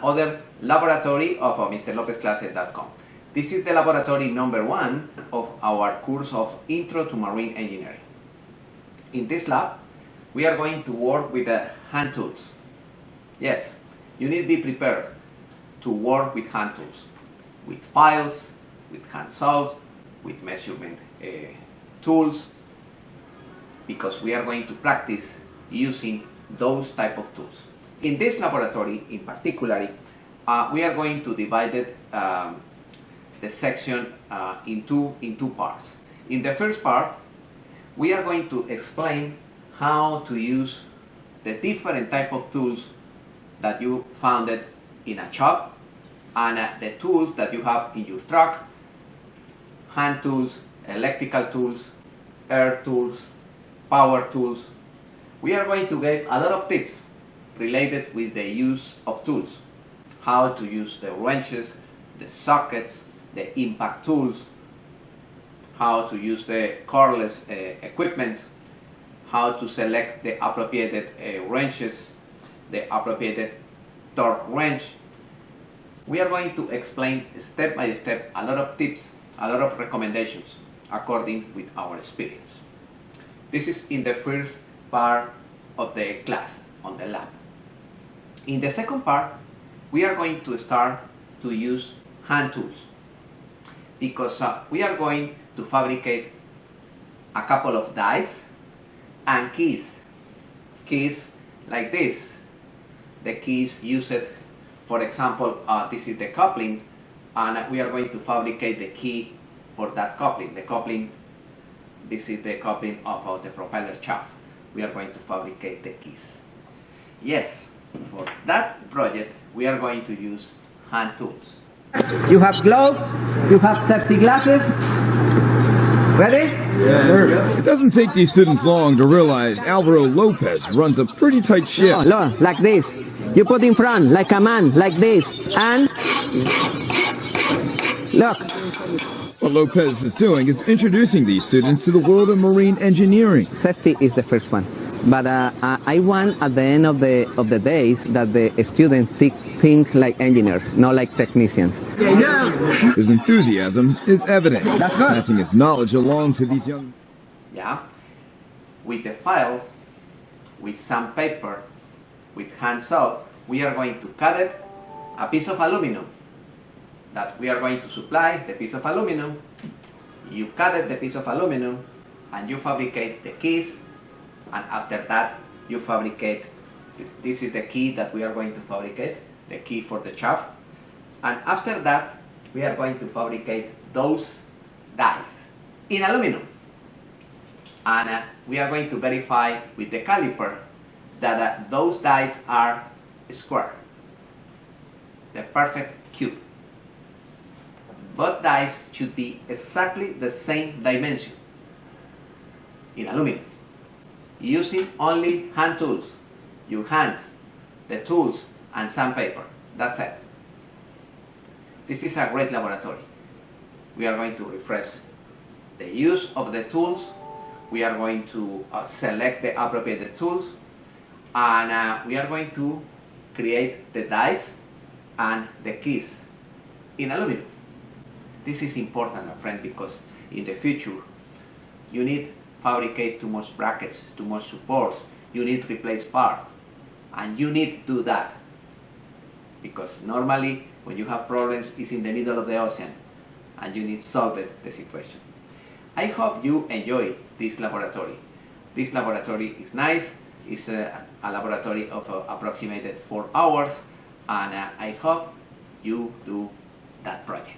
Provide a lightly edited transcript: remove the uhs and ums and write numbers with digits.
another laboratory of MrLopezClasses.com. This is the laboratory number 1 of our course of Intro to Marine Engineering. In this lab, we are going to work with hand tools. Yes, you need to be prepared to work with hand tools, with files, with hand saws, with measurement tools, because we are going to practice using those type of tools. In this laboratory, in particular, we are going to divide it, the section in two parts. In the first part, we are going to explain how to use the different type of tools that you found in a shop, and the tools that you have in your truck: hand tools, electrical tools, air tools, power tools. We are going to get a lot of tips related with the use of tools, how to use the wrenches, the sockets, the impact tools, how to use the cordless equipment, how to select the appropriate wrenches, the appropriate torque wrench. We are going to explain step by step a lot of tips, a lot of recommendations according with our experience. This is in the first part of the class on the lab. In the second part, we are going to start to use hand tools, because we are going to fabricate a couple of dies and keys. Keys like this. The keys used, for example, this is the coupling, and we are going to fabricate the key for that coupling. The coupling, this is the coupling of the propeller shaft. We are going to fabricate the keys. Yes, for that project, we are going to use hand tools. You have gloves, you have safety glasses. Ready? Yeah. Sure. It doesn't take these students long to realize Alvaro Lopez runs a pretty tight ship. Look, like this. You put in front, like a man, like this. And look. What Lopez is doing is introducing these students to the world of marine engineering. Safety is the first one. But I want at the end of the days that the students think like engineers, not like technicians. His enthusiasm is evident, passing his knowledge along to these young... Yeah, with the files, with sandpaper, with hand saw, we are going to cut it, a piece of aluminum that we are going to supply, the piece of aluminum. You cut it, the piece of aluminum, and you fabricate the keys. And after that, you fabricate, this is the key that we are going to fabricate, the key for the shaft. And after that, we are going to fabricate those dies in aluminum. And we are going to verify with the caliper that those dies are square, the perfect cube. Both dies should be exactly the same dimension in aluminum, using only hand tools, your hands, the tools, and sandpaper. That's it. This is a great laboratory. We are going to refresh the use of the tools. We are going to select the appropriate tools, and we are going to create the dies and the keys in aluminum. This is important, my friend, because in the future you need fabricate too much brackets, too much supports, you need to replace parts, and you need to do that, because normally when you have problems it's in the middle of the ocean and you need to solve the situation. I hope you enjoy this laboratory. This laboratory is nice. It's a laboratory of approximated 4 hours, and I hope you do that project.